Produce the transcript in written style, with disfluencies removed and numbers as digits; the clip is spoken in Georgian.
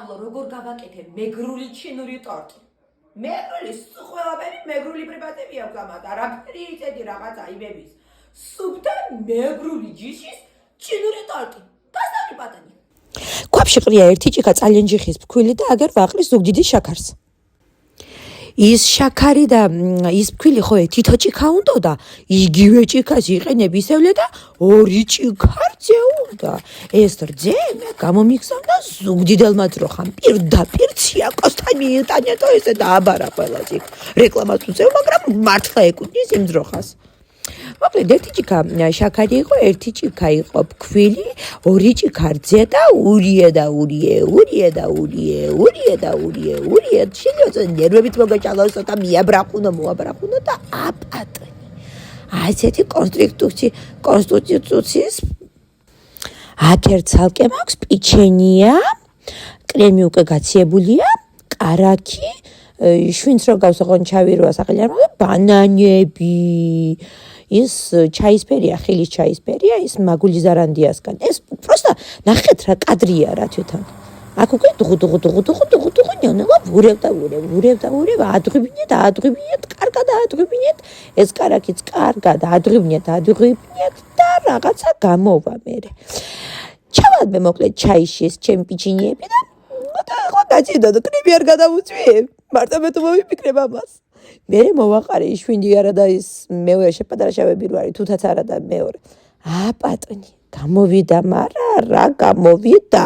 ვისწავლო როგორ გავაკეთებ მეგრული ჩინური ტორტი. მეგრული ყველაფერი მეგრული პრეპარატები აქვს ამათ, არაფერი იწედი რაღაცა იბების. სუფთა მეგრული ჯიშის ჩინური ტორტი. დასწავლი პატანი. ქვაბში ყრია ერთი ჭიქა ძალიან ჯიხის ფქვილი და აგერ ვაყრის ზუგდიდი შაქარს. ის შაქარი და ის ფქვილი ხო თითო ჭიქა უნდა და იგივე ჭიქას იყენებ ისევლე და ორი ჭიქა რძე უნდა. ეს რძე მე გამომიგზავნა ზუგდიდელმა ძროხამ. პირდაპირ ციაკოსთან მიიტანეთო ესე და აბარა ყველას იქ. რეკლამას უწევ, მაგრამ მართლა ეკუთვნის იმ ძროხას. მოკლედ ერთი ჭიქა შაქარი იყო, ერთი ჭიქა იყო ფქვილი, ორი ჭიქა რძე და ურიე. შეიძლება ნერვებით მოგეჭალოს და მიაბრახუნო და აპატონი. ასეთი კონსტიტუციის აქერ ცალკე მაქვს პიჩენია, კრემი უკვე გაციებულია, კარაქი, შვინც რო გავსაღონ ჩავიროა საყელი არ მოგა, ბანანები. ის ჩაისფერია, ხილის ჩაისფერია, ის მაგული ზარანდიასგან. ეს პროსტა ნახეთ რა კადრია რა თვითონ. აქ უკვე დუღ ნელა ვურევ, ადღვიბინეთ, კარგად ადღვიბინეთ, ეს კარაქიც კარგად ადღვიბინეთ და რაღაცა გამოვა მერე. ჩავადმე მოკლედ ჩაიში ეს ჩემი პიჩინიები და ხო გაჩინო კრემი არ გადავუწვიე. მარტო მე თუ მოვიფიქრებ ამას. მერე მოვაყარე შვინდი არა და ის მეორე შეპატარა შავები რო არის, თუთაც არა და მეორე. აპატონი, გამოვიდა, მაგრამ რა გამოვიდა?